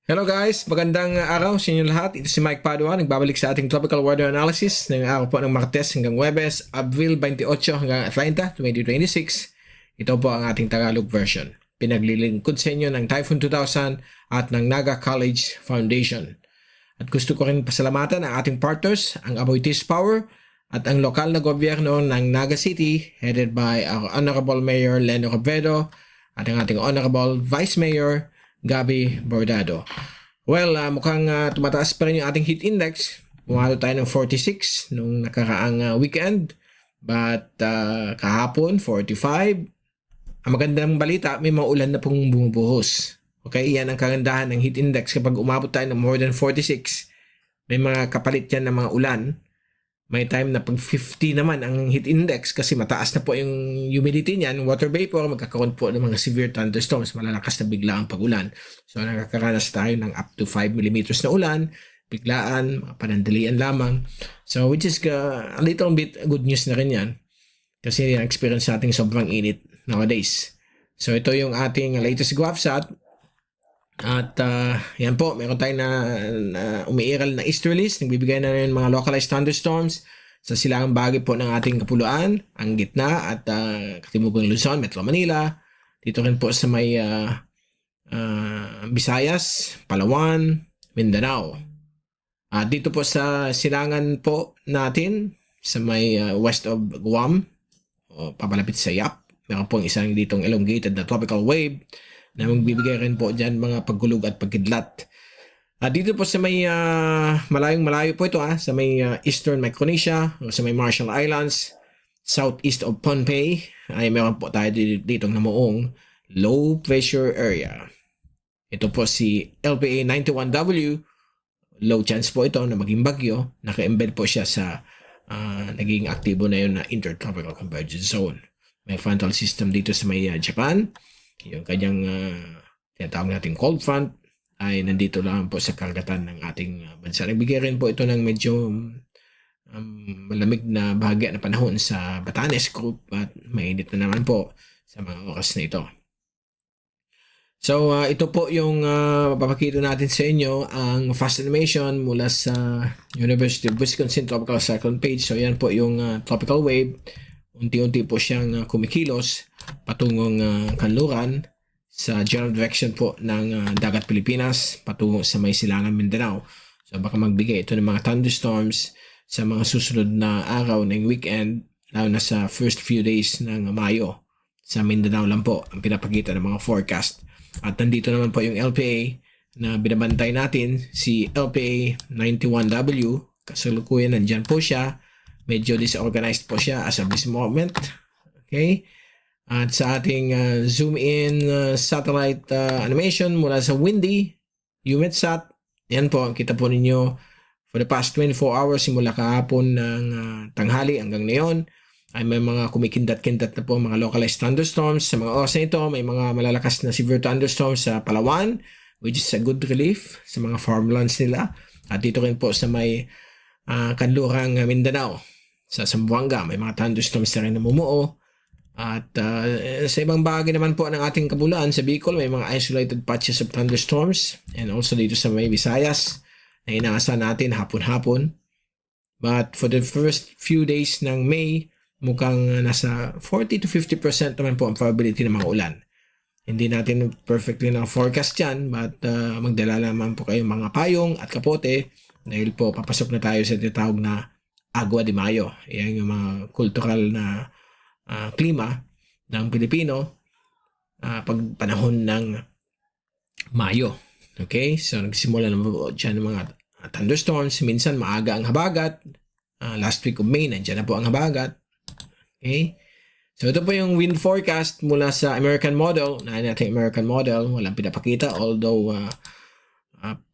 Hello guys, magandang araw sa inyo lahat. Ito si Mike Padua, nagbabalik sa ating tropical weather analysis ng araw po ng Martes hanggang Huwebes, Abril 28 hanggang 30, 2026. Ito po ang ating Tagalog version. Pinaglilingkod sa inyo ng Typhoon 2000 at ng Naga College Foundation. At gusto ko rin pasalamatan ang ating partners, ang Aboitiz Power at ang lokal na gobyerno ng Naga City headed by our Honorable Mayor Leno Robredo at ang ating Honorable Vice Mayor Gabby Bordado. Well, mukhang tumataas pa rin yung ating heat index. Pumalo tayo ng 46 nung nakaraang weekend. But kahapon, 45. Ang magandang balita, may mga ulan na pong bumubuhos. Okay, yan ang kagandahan ng heat index. Kapag umabot tayo ng more than 46, may mga kapalit yan ng mga ulan. May time na pag 50 naman ang heat index kasi mataas na po yung humidity niyan, water vapor, magkakaroon po ng mga severe thunderstorms, malalakas na bigla ang pag-ulan. So nakakaranas tayo ng up to 5 millimeters na ulan, biglaan, mga panandalian lamang. So which is a little bit good news na rin yan kasi experience natin sobrang init nowadays. So ito yung ating latest GovSat. At yan po, meron tayong na umiiral na easterlies. Nagbibigay na rin mga localized thunderstorms sa silangang bahagi po ng ating kapuluan, ang gitna at katimugang Luzon, Metro Manila. Dito rin po sa may Visayas, Palawan, Mindanao. At dito po sa silangan po natin sa may west of Guam, o papalapit sa Yap, meron po isang ditong elongated na tropical wave na magbibigay rin po dyan mga paggulog at pagkidlat. Dito po sa may malayo po ito sa may Eastern Micronesia o sa may Marshall Islands, southeast of Pohnpei, ay meron po tayo ditong namuong low pressure area. Ito po si LPA 91W, low chance po ito na maging bagyo. Naka-embed po siya sa naging aktibo na yun na Intertropical Convergence Zone. May frontal system dito sa may Japan. Yung kanyang tinatawag natin cold front ay nandito lang po sa karagatan ng ating bansa. Nagbigay rin po ito ng medyo malamig na bahagya na panahon sa Batanes Group at mainit na naman po sa mga oras na ito. So ito po yung papakita natin sa inyo ang fast animation mula sa University of Wisconsin Tropical Cyclone page. So yan po yung tropical wave. Unti-unti po siyang kumikilos patungong kanluran sa general direction po ng dagat Pilipinas patungo sa may silangan Mindanao. So baka magbigay ito ng mga thunderstorms sa mga susunod na araw ng weekend, lalo na sa first few days ng Mayo. Sa Mindanao lang po ang pinapakita ng mga forecast. At nandito naman po yung LPA na binabantay natin, si LPA 91W. Kasalukuyan nandyan po siya. Medyo disorganized po siya as of this moment. Okay? At sa ating zoom in satellite animation mula sa Windy, UMEDSAT, yan po, kita po ninyo for the past 24 hours simula kahapon ng tanghali hanggang ngayon ay may mga kumikindat-kindat na po mga localized thunderstorms. Sa mga oras na ito, may mga malalakas na severe thunderstorms sa Palawan, which is a good relief sa mga farmlands nila. At dito rin po sa may kanlurang Mindanao, sa Zamboanga, may mga thunderstorms na rin namumuo. At sa ibang bahagi naman po ng ating kabulaan, sa Bicol, may mga isolated patches of thunderstorms. And also dito sa may Visayas, na inaasahan natin hapon-hapon. But for the first few days ng May, mukhang nasa 40 to 50% naman po ang probability ng mga ulan. Hindi natin perfectly na forecast yan, but magdala naman po kayo mga payong at kapote dahil po papasok na tayo sa tinatawag na Agua de Mayo. Yan yung mga cultural na klima ng Pilipino pag panahon ng Mayo. Okay? So nagsimula naman po dyan ng mga thunderstorms. Minsan maaga ang habagat. Last week of May, nandyan na po ang habagat. Okay? So ito po yung wind forecast mula sa American model. Nahin natin American model. Walang pinapakita. Although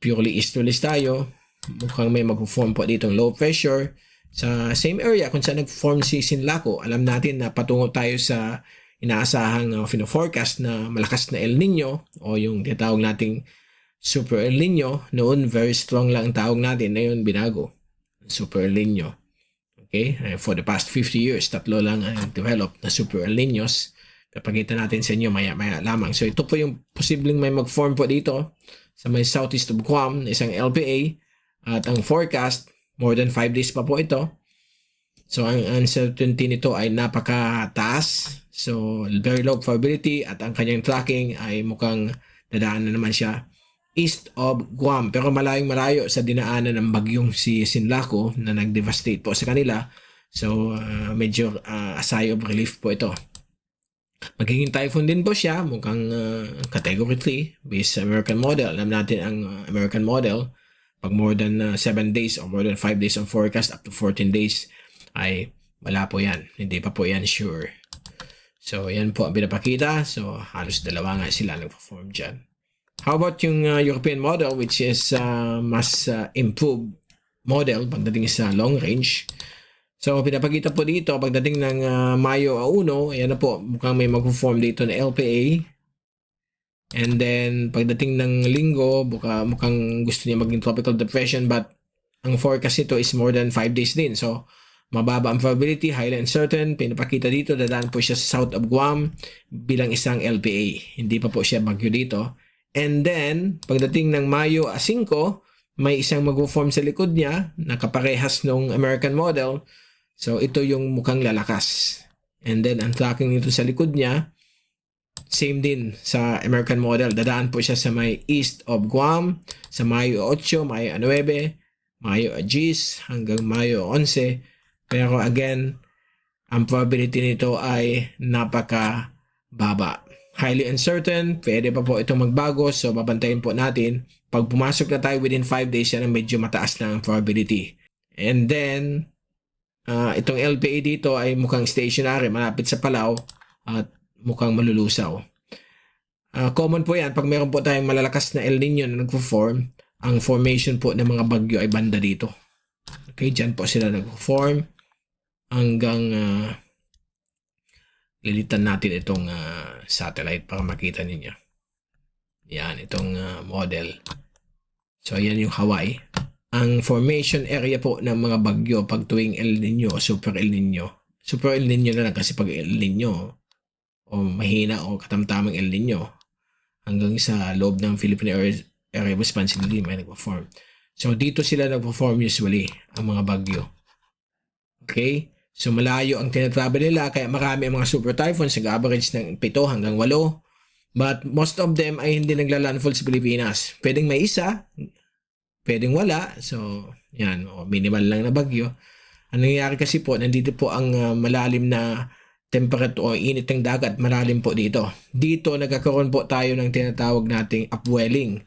purely easterlies tayo. Mukhang may mag-form po ditong low pressure. Sa same area kung saan nag-form si Sinlaco, alam natin na patungo tayo sa inaasahang forecast na malakas na El Nino o yung tinatawag nating Super El Nino. Noon, very strong lang ang tawag natin. Ngayon, binago. Super El Nino. Okay? For the past 50 years, tatlo lang ang developed na Super El Ninos. Papakita natin sa inyo maya-maya lamang. So ito po yung posibleng may mag-form po dito sa may southeast of Guam, isang LPA, at ang forecast, more than 5 days pa po ito. So, ang uncertainty nito ay napakataas. So, very low probability at ang kanyang tracking ay mukhang dadaan na naman siya east of Guam. Pero malayong malayo sa dinaanan ng bagyong si Sinlaco na nag-devastate po sa kanila. So, medyo a sigh of relief po ito. Magiging typhoon din po siya, mukhang category 3 based sa American model. Alam natin ang American model, pag more than 7 days or more than 5 days on forecast up to 14 days, ay wala po yan. Hindi pa po yan sure. So, yan po ang pinapakita. So, halos dalawa nga sila nag-perform dyan. How about yung European model, which is mas improved model pagdating sa long range? So, pinapakita po dito, pagdating ng Mayo 1, ayan na po, mukhang may mag-perform dito na LPA. And then, pagdating ng Linggo, mukhang gusto niya maging tropical depression, but ang forecast nito is more than 5 days din. So, mababa ang probability, highly uncertain. Pinapakita dito, dadaan po siya sa south of Guam bilang isang LPA. Hindi pa po siya bagyo dito. And then, pagdating ng Mayo 5, may isang mag-form sa likod niya na kaparehas ng American model. So, ito yung mukhang lalakas. And then, ang tracking nito sa likod niya, same din sa American model. Dadaan po siya sa may east of Guam, sa Mayo 8, Mayo 9, Mayo 10, hanggang Mayo 11. Pero again, ang probability nito ay napakababa. Highly uncertain, pwede pa po itong magbago, so babantayin po natin. Pag pumasok na tayo within 5 days, yan ang medyo mataas na ang probability. And then, itong LPA dito ay mukhang stationary, malapit sa Palau, at mukhang malulusaw. Common po yan, pag meron po tayong malalakas na El Nino na nagpo-form, ang formation po ng mga bagyo ay banda dito. Okay, dyan po sila nagpo-form. Hanggang lilitan natin itong satellite para makita ninyo. Yan, itong model. So, yan yung Hawaii. Ang formation area po ng mga bagyo pag tuwing El Nino, Super El Nino. Super El Nino na lang kasi pag El Nino o mahina o katamtamang El Nino hanggang sa loob ng Philippine Area of Responsibility may nagpo-form. So, dito sila nagpo-form usually ang mga bagyo. Okay? So, malayo ang tinatravel nila, kaya marami ang mga super typhoons, nag-average ng 7 hanggang 8. But most of them ay hindi nagla-landfall sa Pilipinas. Pwedeng may isa, pwedeng wala. So, yan, minimal lang na bagyo. Ang nangyayari kasi po, nandito po ang malalim na temperature o init ng dagat, malalim po dito. Dito, nagkakaroon po tayo ng tinatawag nating upwelling.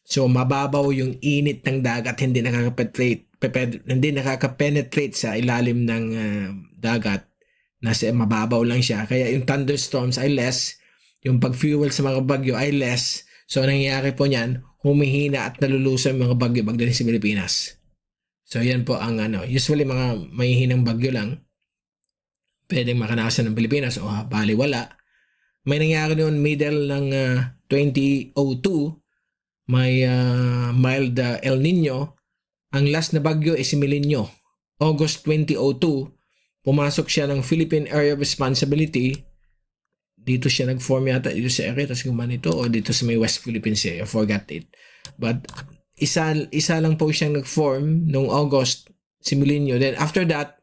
So, mababaw yung init ng dagat, hindi nakaka-penetrate sa ilalim ng dagat. Nasa mababaw lang siya. Kaya yung thunderstorms ay less. Yung pag-fuel sa mga bagyo ay less. So, nangyayari po niyan, humihina at nalulusaw yung mga bagyo pagdating sa Pilipinas. So, yan po ang usually mga mahihinang bagyo lang. Pwedeng makanasan ng Pilipinas o baliwala. May nangyari noon middle ng 2002, may mild El Nino. Ang last na bagyo is si Milenyo. August 2002, pumasok siya ng Philippine Area of Responsibility. Dito siya nag-form yata dito sa area, tapos gumanito, o dito sa may West Philippines I forgot it. But isa lang po siyang nag-form noong August, si Milenyo. Then after that,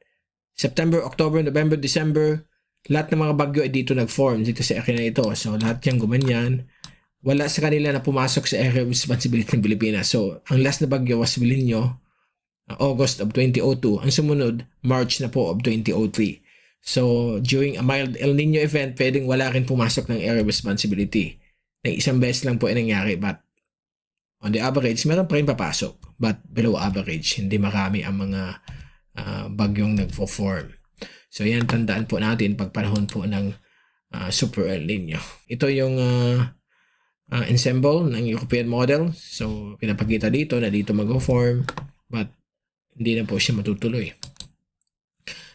September, October, November, December, lahat ng mga bagyo ay dito nag-form dito sa area na ito. So lahat yung gumanyan. Wala sa kanila na pumasok sa area of responsibility ng Pilipinas. So, ang last na bagyo was Milenyo, August of 2002. Ang sumunod, March na po of 2003. So, during a mild El Nino event, pwedeng wala rin pumasok ng area of responsibility. Na isang beses lang po ay nangyari, but on the average, meron pa rin papasok. But below average, hindi marami ang mga bagyong nagpo-form. So, yan, tandaan po natin pag panahon po ng Super El Nino. Ito yung ensemble ng European model. So, pinapakita dito na dito mag-form, but hindi na po siya matutuloy.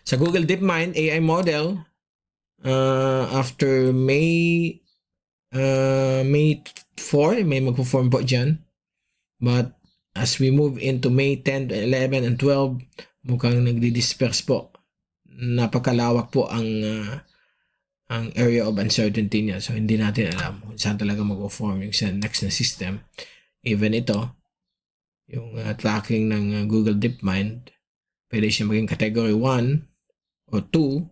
Sa Google DeepMind AI model, after May 4, may mag-form po dyan. But as we move into May 10, 11, and 12, mukhang nagdi-disperse po. Napakalawak po ang area of uncertainty niya. So, hindi natin alam kung saan talaga mag-form yung next na system. Even ito, yung tracking ng Google DeepMind, pwede siya maging category 1 o 2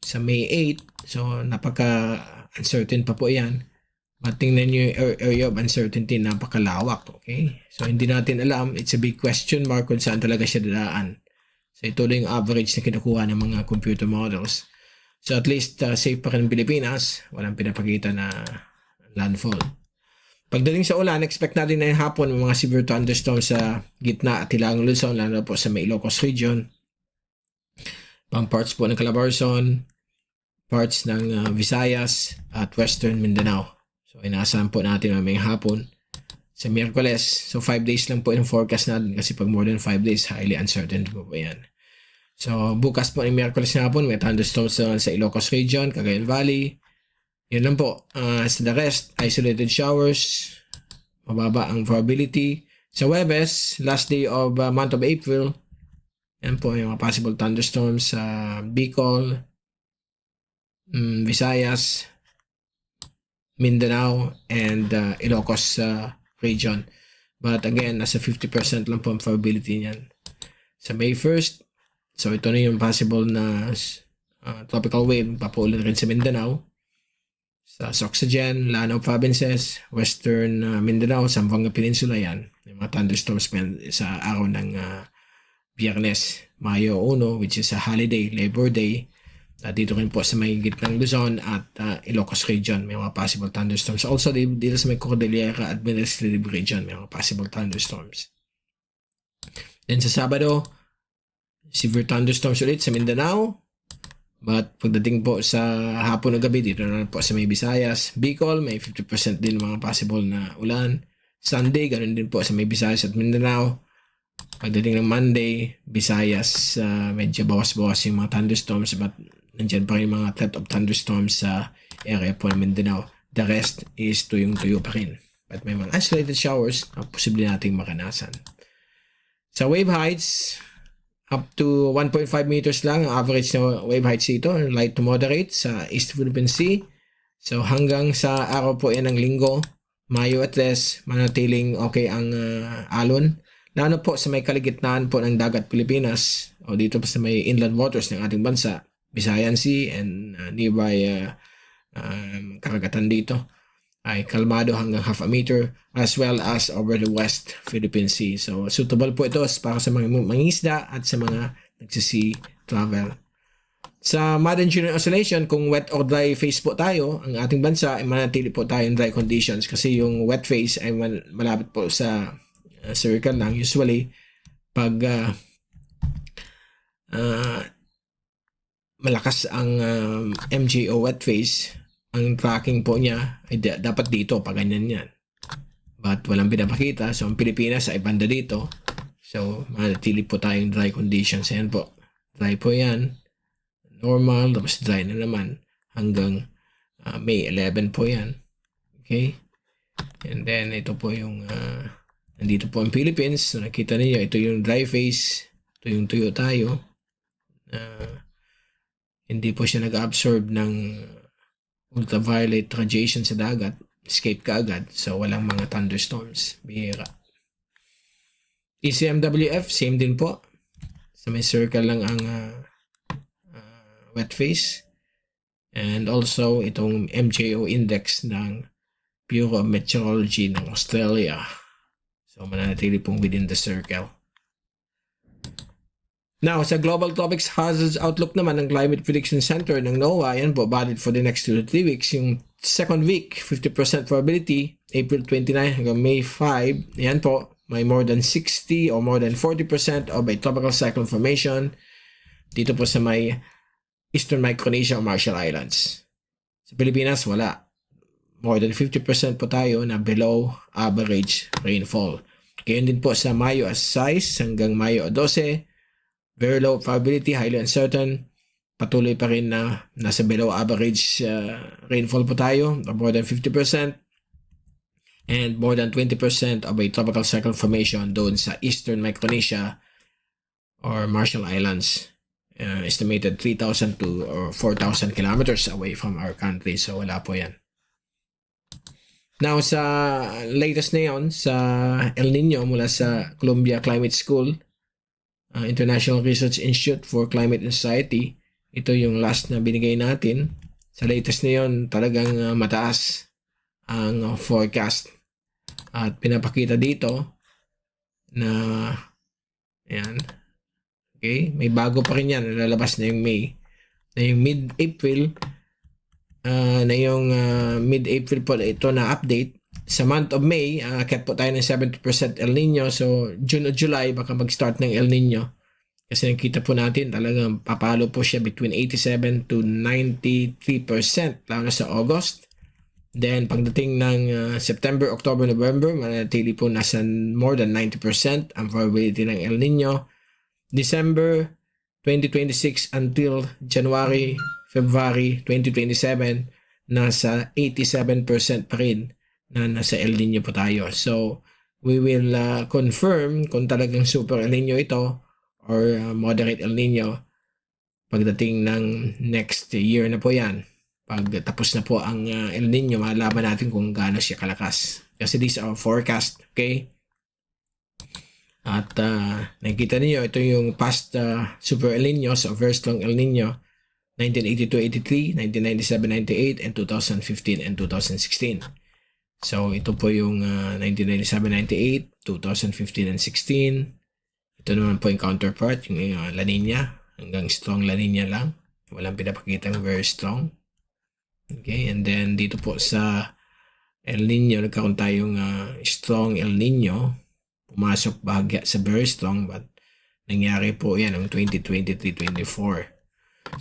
sa May 8. So, napaka-uncertain pa po yan. But tingnan nyo yung area of uncertainty, napakalawak. Okay? So, hindi natin alam. It's a big question mark kung saan talaga siya dadaan. So, ito lang yung average na kinukuha ng mga computer models. So, at least safe pa rin ng Pilipinas. Walang pinapakita na landfall. Pagdating sa ulan, expect natin na yung hapon may mga severe thunderstorms sa gitna at hilagang Luzon, lalo po sa may Ilocos region. Pang parts po ng Calabarzon, parts ng Visayas at Western Mindanao. So, inaasahan po natin may hapon sa Miyerkules. So, 5 days lang po yung forecast natin kasi pag more than 5 days, highly uncertain po yan. So, bukas po ng Miyerkules na hapon, may thunderstorms sa Ilocos region, Cagayan Valley. Yun lang po. Sa the rest, isolated showers, mababa ang probability. Sa Huwebes, last day of month of April, yan po yung mga possible thunderstorms sa Bicol, Visayas, Mindanao, and Ilocos region. But again, nasa 50% lang po ang probability niyan. Sa May 1st, so ito na yung possible na tropical wave, papaulan rin sa Mindanao. Sa Soxagen, Lanao Provinces, Western Mindanao, Zamboanga Peninsula yan. Yung mga thunderstorms sa araw ng Biyernes, Mayo 1, which is a holiday, Labor Day. Dito rin po sa may gitnang Luzon at Ilocos region, may mga possible thunderstorms. Also, dito sa may Cordillera Administrative region, may mga possible thunderstorms. Then sa Sabado, severe thunderstorms ulit sa Mindanao. But pagdating po sa hapon o gabi, dito na po sa may Visayas, Bicol, may 50% din mga possible na ulan. Sunday, ganun din po sa may Visayas at Mindanao. Pagdating ng Monday, Visayas, medyo bawas-bawas yung mga thunderstorms, but nandyan pa rin mga threat of thunderstorms sa area po ng Mindanao. The rest is tuyong-tuyo pa rin. But may mga isolated showers na posible nating makanasan. Sa wave heights, up to 1.5 meters lang ang average na wave heights dito, light to moderate sa East Philippine Sea. So hanggang sa araw po yan ng linggo, Mayo at Les, manatiling okay ang alon. Lalo po sa may kaligitnaan po ng dagat Pilipinas o dito po sa may inland waters ng ating bansa, Visayan Sea and nearby karagatan dito ay kalmado hanggang half a meter as well as over the West Philippine Sea. So, suitable po ito para sa mga mangingisda at sa mga nagsisi travel. Sa modern general oscillation, kung wet or dry phase po tayo, ang ating bansa ay manatili po tayo in dry conditions kasi yung wet phase ay malapit po sa circle lang. Usually, pag malakas ang MJO wet phase, ang tracking po niya ay dapat dito, pag ganyan yan. But walang pinapakita. So, ang Pilipinas ay banda dito. So, manatili po tayong dry conditions. Ayan po. Dry po yan. Normal, tapos dry na naman. Hanggang May 11 po yan. Okay? And then, ito po yung nandito po ang Philippines. So, nakita niyo, ito yung dry phase. Ito yung tuyo tayo. Hindi po siya nag-absorb ng ultraviolet radiation sa dagat, escape ka agad, so walang mga thunderstorms, bihira. ECMWF, same din po. So may circle lang ang wet phase. And also, itong MJO index ng Bureau of Meteorology ng Australia. So mananatili pong within the circle. Now, sa Global Topics Hazards Outlook naman ng Climate Prediction Center ng NOAA, yan po, valid for the next 2 to 3 weeks. Yung second week, 50% probability, April 29 hanggang May 5, yan po, may more than 60 or more than 40% of a tropical cyclone formation dito po sa may Eastern Micronesia o Marshall Islands. Sa Pilipinas, wala. More than 50% po tayo na below average rainfall. Gayon din po sa Mayo 6 hanggang Mayo 12, very low probability, highly uncertain. Patuloy pa rin na nasa below average rainfall po tayo, more than 50%. And more than 20% of a tropical cyclone formation doon sa Eastern Micronesia or Marshall Islands. Estimated 3,000 to or 4,000 kilometers away from our country. So wala po yan. Now, sa latest na yun, sa El Nino mula sa Columbia Climate School, International Research Institute for Climate and Society, ito yung last na binigay natin. Sa latest na yun, talagang mataas ang forecast. At pinapakita dito na, ayan, okay, may bago pa rin yan, lalabas na yung May. Na yung mid-April, mid-April po ito na update. Sa month of May, akyat po tayo ng 70% El Nino. So, June o July, baka mag-start ng El Nino. Kasi nakita po natin, talagang papalo po siya between 87 to 93%, lalo na sa August. Then, pagdating ng September, October, November, manatili po nasa more than 90% ang probability ng El Nino. December 2026 until January, February 2027, nasa 87% pa rin na nasa El Nino po tayo. So, we will confirm kung talagang super El Nino ito or moderate El Nino pagdating ng next year na po yan. Pag tapos na po ang El Nino, malalaman natin kung gaano siya kalakas. Kasi these are forecast, okay? At nakikita niyo ito yung past super El Niños o very strong El Nino, 1982-83, 1997-98, and 2015 and 2016. So, ito po yung 1997-98, 2015 and 16. Ito naman po yung counterpart, yung La Nina. Hanggang strong La Nina lang. Walang pinapakitang very strong. Okay, and then dito po sa El Nino, nagkaroon tayong strong El Nino. Pumasok bahagya sa very strong, but nangyari po yan noong 2023-24.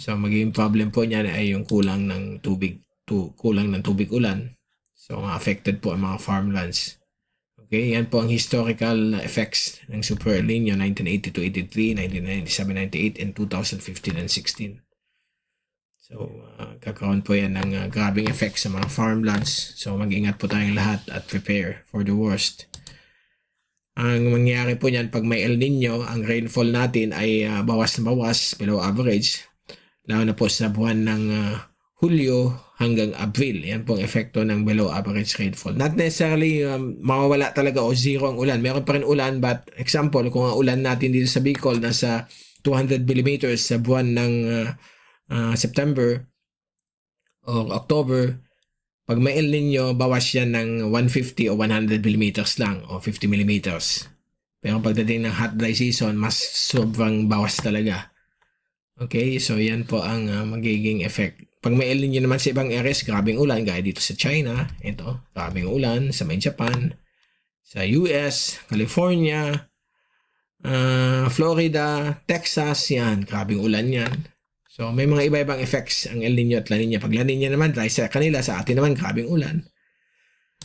So, magiging problem po niyan ay yung kulang ng tubig ulan. So, affected po ang mga farmlands. Okay, yan po ang historical effects ng Super El Nino 1982-83, 1997-98, and 2015 and 16. So, kakaroon po yan ng grabing effects sa mga farmlands. So, mag-ingat po tayong lahat at prepare for the worst. Ang mangyayari po niyan pag may El Nino, ang rainfall natin ay bawas na bawas, below average. Lalo na po sa buwan ng Hulyo hanggang Abril. Yan pong epekto ng below average rainfall. Not necessarily mawawala talaga o zero ang ulan. Meron pa rin ulan, but example, kung ang ulan natin dito sa Bicol nasa 200 millimeters sa buwan ng September o October, pag may El Nino, bawas yan ng 150 o 100 millimeters lang o 50 millimeters. Pero pagdating ng hot dry season, mas sobrang bawas talaga. Okay, so yan po ang magiging effect. Pag may El Nino naman sa ibang areas, grabing ulan, gaya dito sa China, ito, grabing ulan, sa may Japan, sa US, California, Florida, Texas, yan, grabing ulan yan. So may mga iba-ibang effects ang El Nino at La Nina. Pag La Nina naman, dahil sa kanila, sa atin naman, grabing ulan.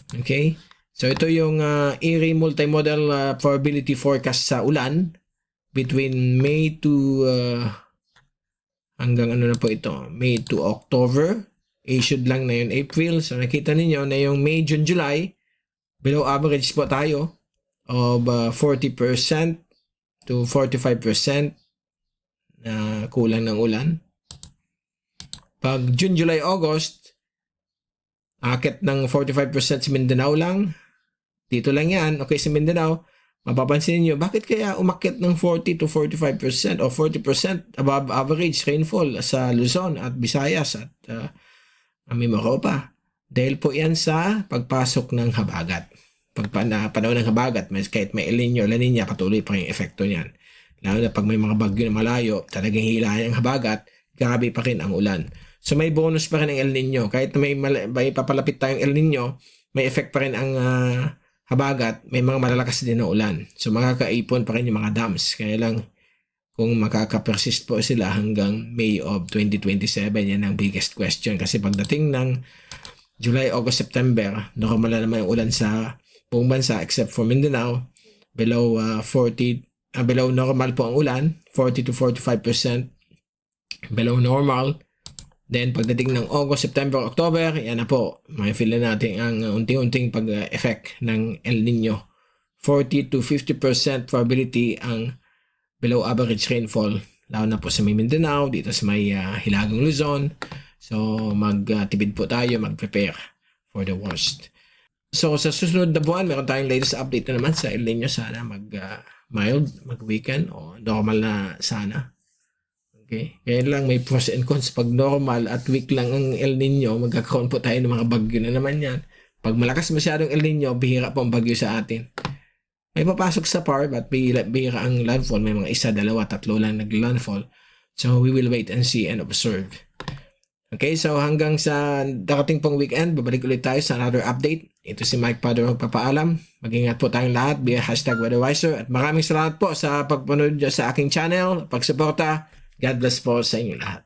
Okay, so ito yung ERI multimodal probability forecast sa ulan between May to hanggang ano na po ito, May to October. Issued lang na yun April. So nakita niyo na yung May, June, July, below average po tayo of 40% to 45% na kulang ng ulan. Pag June, July, August, akit ng 45% sa Mindanao lang. Dito lang yan. Okay, sa Mindanao, mapapansin niyo, bakit kaya umakyat ng 40 to 45% o 40% above average rainfall sa Luzon at Visayas at Mimaropa? Dahil po yan sa pagpasok ng habagat. Pag panahon ng habagat, kahit may El Nino, La Nina, patuloy pa yung epekto niyan. Lalo na pag may mga bagyo na malayo, talagang hilayan ang habagat, grabe pa rin ang ulan. So may bonus pa rin ang El Nino. Kahit na may papalapit tayong El Nino, may effect pa rin ang habagat, may mga malalakas din na ulan. So makakaipon pa rin yung mga dams. Kaya lang kung makaka-persist po sila hanggang May of 2027, yan ang biggest question. Kasi pagdating ng July, August, September, normal na naman yung ulan sa buong bansa except for Mindanao. Below below normal po ang ulan, 40 to 45% below normal. Then pagdating ng August, September, October, yan na po, may feel na natin ang unting-unting pag-effect ng El Nino. 40 to 50% probability ang below average rainfall, lalo na po sa may Mindanao, dito sa may Hilagang Luzon. So magtipid po tayo, mag-prepare for the worst. So sa susunod na buwan, meron tayong latest update na naman sa El Nino. Sana mild, mag-weekend o normal na sana. Okay? Kaya lang may pros and cons. Pag normal at weak lang ang El Nino, magkakaroon po tayo ng mga bagyo na naman yan. Pag malakas masyadong El Nino, bihira po ang bagyo sa atin. May papasok sa PARB at bihira ang landfall. May mga isa, dalawa, tatlo lang nag-landfall. So we will wait and see and observe. Okay, so hanggang sa darating pong weekend, babalik ulit tayo sa another update. Ito si Mike Padre magpapaalam. Mag-ingat po tayong lahat via #weatherwiser. At maraming salamat po sa pagpanood sa aking channel, pagsuporta. God bless po sa inyo lahat.